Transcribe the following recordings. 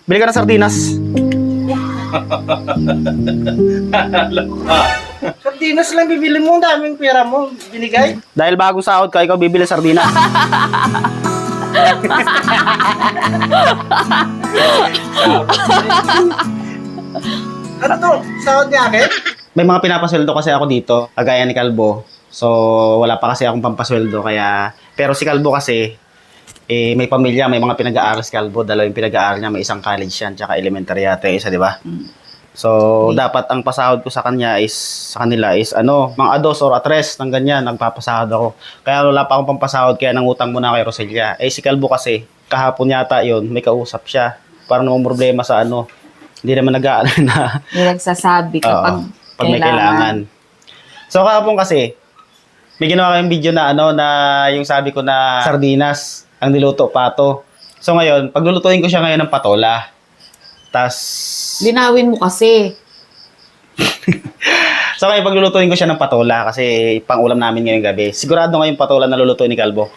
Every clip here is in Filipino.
Bili ka ng sardinas. Sardinas lang bibili mo, daming pera mo binigay. Dahil bagong sahod ka, ikaw bibili sardinas. Ano to? Sahod niya akin? May mga pinapasweldo kasi ako dito, kagaya ni Kalbo. So, wala pa kasi akong pampasweldo, kaya... Pero si Kalbo kasi, may pamilya, may mga pinag-aaral si Kalbo. Dalawa yung pinag-aaral niya, may isang college yan, tsaka elementary yata yung isa, di ba? So, dapat ang pasahod ko sa kanya is, sa kanila is, mga 2 or 3 ng ganyan, nagpapasahod ako. Kaya wala pa akong pampasahod, kaya nangutang muna kay Roselia. Si Kalbo kasi, kahapon yata yun, may kausap siya. Parang namang problema sa hindi naman nag-aaral na. May nagsasabi kapag Pag may kailangan. So, kahapon kasi, may ginawa kayong video na na yung sabi ko na sardinas, ang niluto pato. So, ngayon, paglulutuin ko siya ngayon ng patola. Linawin mo kasi. So, ngayon, paglulutuin ko siya ng patola kasi pang-ulam namin ngayong gabi. Sigurado ngayong patola na lulutuin ni Kalbo.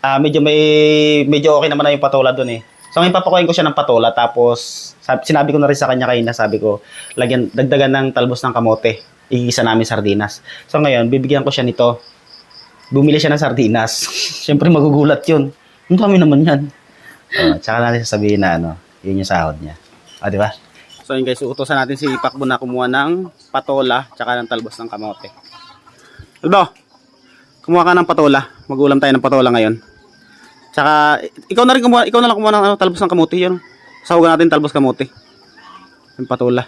Medyo okay naman na yung patola dun eh. So, ngayon papakuin ko siya ng patola tapos sinabi ko na rin sa kanya kanina, sabi ko, dagdagan ng talbos ng kamote. Iisa namin sardinas. So, ngayon, bibigyan ko siya nito. Bumili siya ng sardinas. Siyempre, magugulat yun. Ang dami naman yan. Tsaka natin sasabihin na yun yung sahod niya. Di ba? So, yun guys, utusan natin si Pakbo na kumuha ng patola tsaka ng talbos ng kamote. Albo, kumuha ka ng patola. Mag-ulam tayo ng patola ngayon. Tsaka, ikaw na lang kumuha ng talbos ng kamote. Yun. Sahugan natin talbos kamote. Yung patola.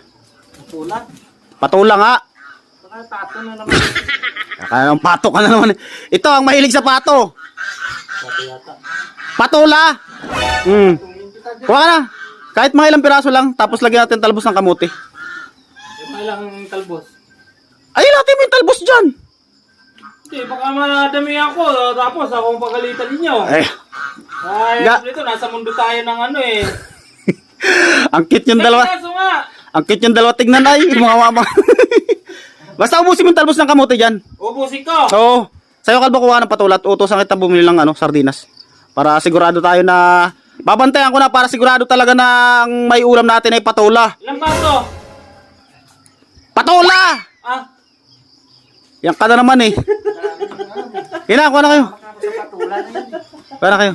Patulan? Patola nga! Baka tato na naman. Kaya ng pato ka na naman. Ito, ang mahilig sa pato. Patola! Kuha ka na. Kahit mga ilang piraso lang, tapos lagyan natin talbos ng kamote. May lang talbos. Ay, natin mo yung talbos dyan. Hindi, baka madami ako. Tapos akong pagalitan ninyo. Ay, Dito, nasa mundo tayo ng ang cute yung dalawa. Kaso nga. Ang cute yung dalawa. Tignan ay, mga mama. Basta ubusin mo yung talbos ng kamote dyan. Ubusin ko. Oo. Sa'yo, Kalbo, kuha ng patola at utosan kita bumili ng sardinas. Para sigurado tayo na... Babantayan ko na para sigurado talaga na ang may ulam natin ay patola. Ilang baso? Patola! Ah, Yan ka na naman eh. Kuha na kayo. Kuha na kayo.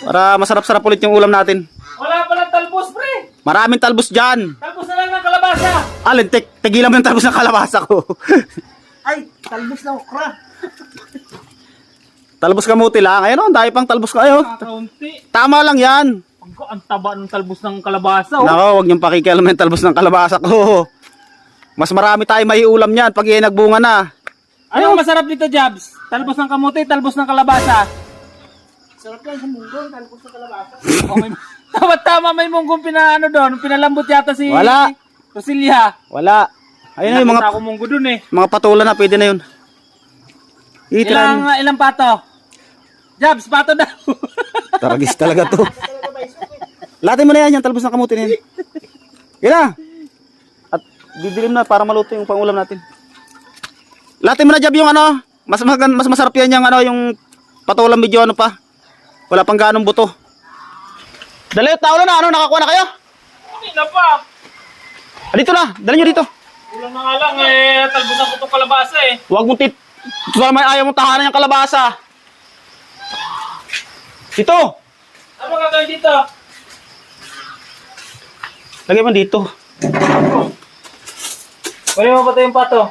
Para masarap-sarap ulit yung ulam natin. wala palang talbos, pre. Maraming talbos dyan. Talbos na lang ng kalabasa. Alin, tigilan mo yung talbos ng kalabasa ko. Ay, talbos na okra. Talbos kamuti lang. Ayun, dahil pang talbos ko. Ayun. Kaunti. Tama lang yan. Ang taba ng talbos ng kalabasa, oh. Nako, huwag niyong pakikialam yung talbos ng kalabasa ko. Mas marami tayo may ulam niyan pag yan nagbunga na. Ano ang masarap dito, Jabs? Talbos ng kamote, talbos ng kalabasa. Sarap yan sa munggong, talbos ng kalabasa. Tama, may munggong doon. Pinalambot yata si... Wala. Roselia. Wala. Ayun na yung Nakita ko munggo doon eh. mga patola na, pwede na yun. Ilang pato? Jabs, pato daw. Taragis talaga to. Latin mo na yan, yung talbos ng kamuti na yan. Yan na. At bibilim na para maluto yung pangulam natin. Latin mo na, Jab, yung mas masarap yan yung yung patulang medyo pa. Wala pang ganong buto. Dali, tao na, nakakuha na kayo? Hindi na pa. Dito na, dali nyo dito. Kulang na nga lang talbos ng putong kalabasa eh. Huwag mong ayaw mong tahanan yung kalabasa. Dito. Ano gagawin dito? Lagay mo dito. Pwede mo patay yung pato?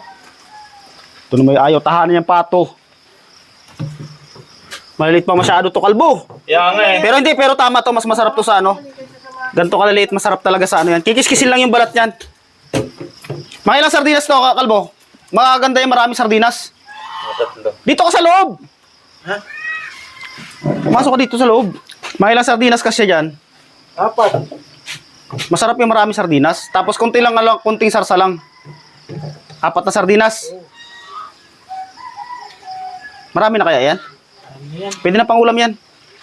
Ito naman ayaw tahanan yung pato. Malilit pa masyado to, Kalbo. Yan nga eh. Pero tama to, mas masarap to sa ganito kalaliit, masarap talaga sa yan. Kikis-kisin lang yung balat yan. Mga ilang sardinas to, Kalbo? Maganda yung maraming sardinas. Dito ka sa loob. Ha? Pumasok ka dito sa loob. Mga ilang sardinas kasi dyan. 4. Masarap yung maraming sardinas. Tapos kunting sarsa lang. 4 na sardinas. Marami na kaya yan? Pwede na pang ulam yan.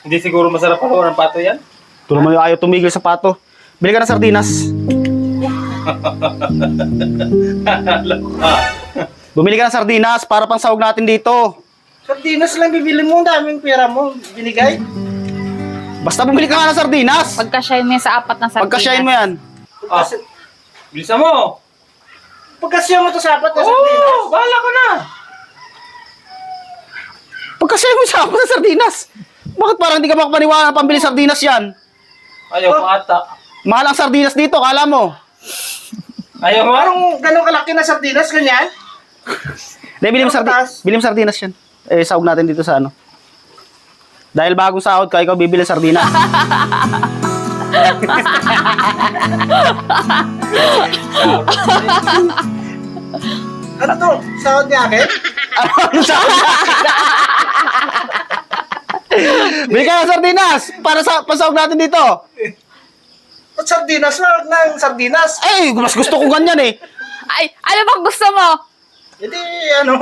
Hindi siguro masarap pa ng pato yan? Ito naman yung ayaw tumigil sa pato. Bili ka ng sardinas. Bumili ka ng sardinas para pang sahog natin dito. Sardinas lang bibili mo, daming pera mo binigay. Basta bumili ka nga ng sardinas. Pagkasyahin mo yan sa 4 na sardinas. Pagkasyahin mo yan. Ah, bilisan mo. Pagkasya mo to sa apat na Oo, sardinas. bahala ka na. Pagkasyahin mo sa apat na sardinas. Bakit parang hindi ka makapaniwala na pambili sardinas yan? Ayaw ko ata. Mahal ang sardinas dito, kala mo. Ayaw mo? Parang ganun kalaki na sardinas, ganyan. Hindi, bili mo sardinas yan. Eh, sahog natin dito sa ano. Dahil bagong sahod ka, ikaw bibili ng sardinas. Ano to? Sahod ni akin? Ano sahod na? Bili ka ng sardinas para sa pasahog natin dito. At sardinas na ng sardinas. Eh, mas gusto ko ganyan eh. Ay, ano bang gusto mo? Hindi, ano.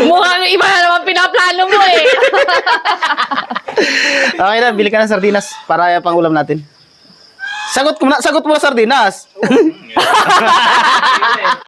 Mukhang iba na naman pinaplano mo eh. Okay na, bili ka ng sardinas para pang ulam natin. Sagot mo na sardinas.